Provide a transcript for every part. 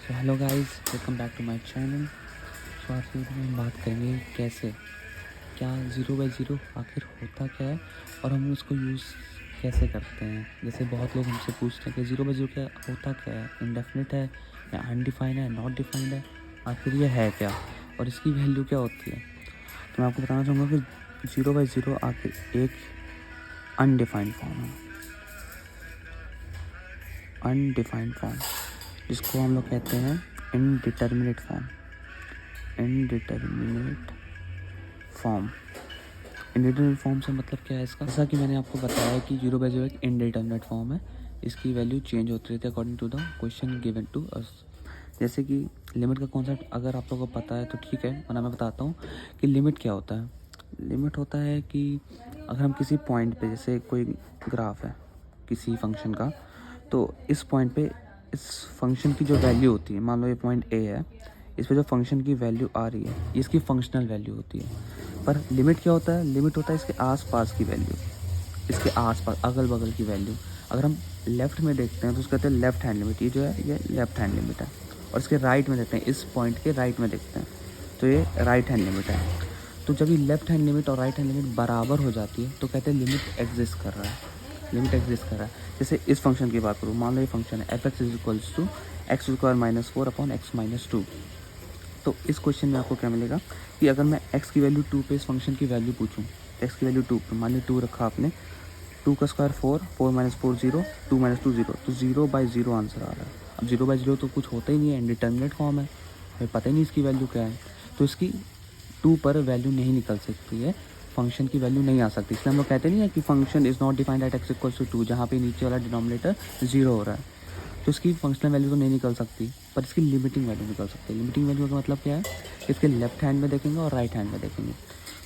तो hello guys, welcome back to my channel. So आज की वीडियो में हम बात करेंगे कैसे क्या ज़ीरो बाई ज़ीरो आखिर होता क्या है और हम उसको यूज़ कैसे करते हैं। जैसे बहुत लोग हमसे पूछते हैं कि ज़ीरो बाई ज़ीरो क्या होता क्या है, इनडेफिनिट है या अनडिफाइंड है, नॉट डिफाइंड है, आखिर ये है क्या और इसकी वैल्यू क्या होती है। तो मैं आपको बताना चाहूँगा कि ज़ीरो बाई ज़ीरो आखिर एक अनडिफाइंड फॉर्म है। अनडिफाइंड फॉर्म जिसको हम लोग कहते हैं indeterminate form. Indeterminate form indeterminate form से मतलब क्या है इसका, जैसा कि मैंने आपको बताया कि जीरो बाई जीरो एक इनडिटर्मिनेट फॉर्म है। इसकी वैल्यू चेंज होती रहती है according to the question given to us. जैसे कि लिमिट का कॉन्सेप्ट अगर आप लोगों को पता है तो ठीक है, वरना मैं बताता हूँ कि लिमिट क्या होता है। लिमिट होता है कि अगर हम किसी पॉइंट पे, जैसे कोई ग्राफ है किसी फंक्शन का, तो इस पॉइंट पे इस फंक्शन की जो वैल्यू होती है, मान लो ये पॉइंट ए है, इस पे जो फंक्शन की वैल्यू आ रही है ये इसकी फंक्शनल वैल्यू होती है। पर लिमिट क्या होता है, लिमिट होता है इसके आसपास की वैल्यू, इसके आसपास अगल बगल की वैल्यू। अगर हम लेफ्ट में देखते हैं तो उसको कहते हैं लेफ्ट हैंड लिमिट, ये जो है ये लेफ्ट हैंड लिमिट है। और इसके राइट में देखते हैं, इस पॉइंट के राइट में देखते हैं तो ये राइट हैंड लिमिट है। तो जब ये लेफ्ट हैंड लिमिट और राइट हैंड लिमिट बराबर हो जाती है तो कहते हैं लिमिट एग्जिस्ट कर रहा है, लिमिट एग्जिस्ट कर रहा है। जैसे इस फंक्शन की बात करूँ, मान लो ये फंक्शन है f x is equals to x square minus four upon x minus two. तो इस क्वेश्चन में आपको क्या मिलेगा कि अगर मैं x की वैल्यू 2 पे इस फंक्शन की वैल्यू पूछूं, x की वैल्यू 2 पे, मान ली 2 रखा आपने, 2 का स्क्वायर 4, 4 माइनस 4 0, 2 माइनस 2 0, तो 0 बाई 0 आंसर आ रहा है। अब 0 बाई 0 तो कुछ होता ही नहीं है, इंडिटर्मिनेट फॉर्म है, हमें पता ही नहीं इसकी वैल्यू क्या है, तो इसकी 2 पर वैल्यू नहीं निकल सकती है, फंक्शन की वैल्यू नहीं आ सकती। इसलिए हम लोग कहते नहीं है कि function is not defined at x equals to 2, जहाँ पे नीचे वाला डिनोमिनेटर 0 हो रहा है। तो इसकी फंक्शनल वैल्यू तो नहीं निकल सकती, पर इसकी लिमिटिंग वैल्यू निकल सकती है। लिमिटिंग वैल्यू का मतलब क्या है, इसके लेफ्ट हैंड में देखेंगे और राइट हैंड में देखेंगे।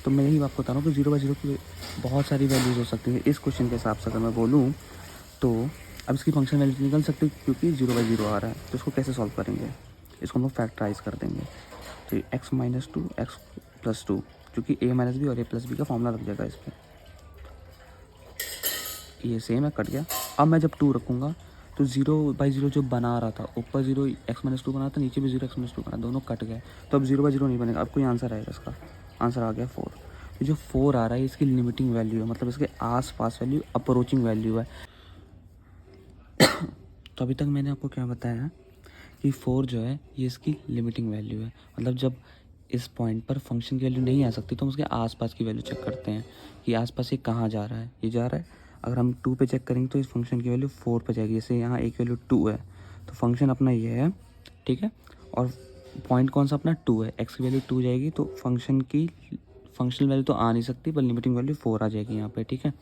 तो मैं यही आपको बता रहा हूँ कि जीरो बाई जीरो की बहुत सारी वैल्यूज़ हो सकती है। इस क्वेश्चन के हिसाब से अगर मैं बोलूँ तो अब इसकी फंक्शन वैल्यू निकल सकती है क्योंकि जीरो बाई जीरो आ रहा है। तो इसको कैसे सॉल्व करेंगे, इसको हम लोग फैक्टराइज कर देंगे। तो x minus to x plus two, क्योंकि ए माइनस बी और ए प्लस बी का फॉर्मूला लग जाएगा इस पर, ये सेम है, कट गया। अब मैं जब टू रखूँगा तो जीरो बाई जीरो जो बना रहा था, ऊपर जीरो एक्स माइनस टू बना था, नीचे भी जीरो एक्स माइनस टू बना, दोनों कट गए। तो अब जीरो बाई जीरो नहीं बनेगा। अब कोई आंसर आएगा, इसका आंसर आ गया 4। ये जो 4 आ रहा है इसकी लिमिटिंग वैल्यू है, मतलब इसके आस पास वैल्यू, अप्रोचिंग वैल्यू है। तो अभी तक मैंने आपको क्या बताया कि 4 जो है ये इसकी लिमिटिंग वैल्यू है, मतलब जब इस पॉइंट पर फंक्शन की वैल्यू नहीं आ सकती तो हम उसके आसपास की वैल्यू चेक करते हैं कि आसपास ये कहाँ जा रहा है, ये जा रहा है। अगर हम 2 पे चेक करेंगे तो इस फंक्शन की वैल्यू 4 पे जाएगी। जैसे यहाँ एक वैल्यू 2 है तो फंक्शन अपना ये है, ठीक है, और पॉइंट कौन सा अपना 2 है, एक्स की वैल्यू 2 जाएगी तो फंक्शन की फंक्शनल वैल्यू तो आ नहीं सकती, पर लिमिटिंग वैल्यू 4 आ जाएगी यहाँ पे, ठीक है।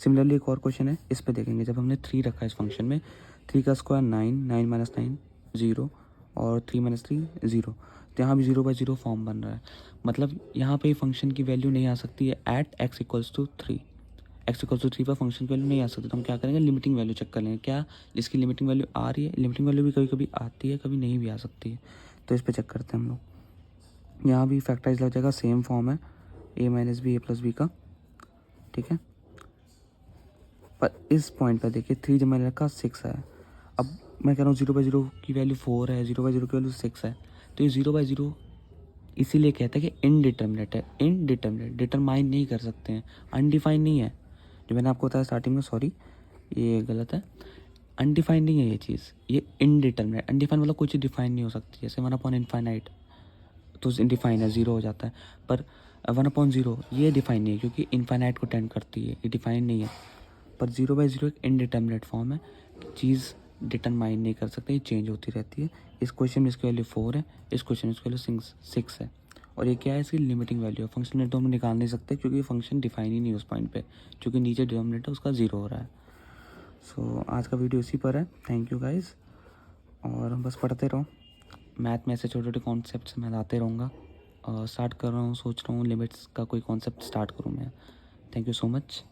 सिमिलरली एक और क्वेश्चन है, इस पे देखेंगे। जब हमने 3 रखा है इस फंक्शन में, 3 का स्क्वायर 9, 9 माइनस 9 0, और 3 माइनस 3 0, तो यहाँ भी 0 बाई 0 फॉर्म बन रहा है। मतलब यहाँ पे फंक्शन की वैल्यू नहीं आ सकती है at x equals to 3, x equals to 3 पर फंक्शन की वैल्यू नहीं आ सकती। तो हम क्या करेंगे, लिमिटिंग वैल्यू चेक कर लेंगे, क्या जिसकी लिमिटिंग वैल्यू आ रही है। लिमिटिंग वैल्यू भी कभी कभी आती है, कभी नहीं भी आ सकती है, तो इस पर चेक करते हैं हम लोग। यहाँ भी फैक्टराइज लग जाएगा, सेम फॉर्म है ए माइनस बी ए प्लस बी का, ठीक है। पर इस पॉइंट पर देखिए 3 जब मैंने रखा 6 है। अब मैं कह रहा हूँ 0 बाई 0 की वैल्यू 4 है, 0 बाई 0 की वैल्यू 6 है, तो ये 0 बाई 0 इसीलिए कहते हैं कि इनडिटर्मिनेट है। इनडिटर्मिनेट, डिटरमाइन नहीं कर सकते हैं, अनडिफाइंड नहीं है। जो मैंने आपको बताया स्टार्टिंग में, सॉरी ये गलत है, अनडिफाइंड नहीं है ये चीज़, ये इनडिटर्मिनेट। अनडिफाइंड मतलब कोई चीज़ डिफाइन नहीं हो सकती, जैसे 1 अपॉन इनफाइनाइट तो इनडिफाइन है, 0 हो जाता है। पर 1 अपॉन 0 ये डिफाइन नहीं है क्योंकि इनफाइनाइट को टेंड करती है, ये डिफाइन नहीं है। पर 0 बाई 0 एक इनडिटर्मिनेट फॉर्म है, चीज़ डिटरमाइन नहीं कर सकते, ये चेंज होती रहती है। इस क्वेश्चन में इसकी वैल्यू 4 है, इस क्वेश्चन में इसकी वैल्यू 6 है, और ये क्या है, इसकी लिमिटिंग वैल्यू है। फंक्शन तो हम निकाल नहीं सकते क्योंकि फंक्शन डिफाइन ही नहीं है उस पॉइंट पे, क्योंकि नीचे डिनोमिनेटर उसका 0 हो रहा है। सो आज का वीडियो इसी पर है। थैंक यू गाइज़, और बस पढ़ते रहो। मैथ में ऐसे छोटे छोटे कॉन्सेप्ट्स मैं लाते रहूँगा। स्टार्ट कर रहा हूँ, सोच रहा हूँ लिमिट्स का कोई कॉन्सेप्ट स्टार्ट करूँ मैं। Thank you so much.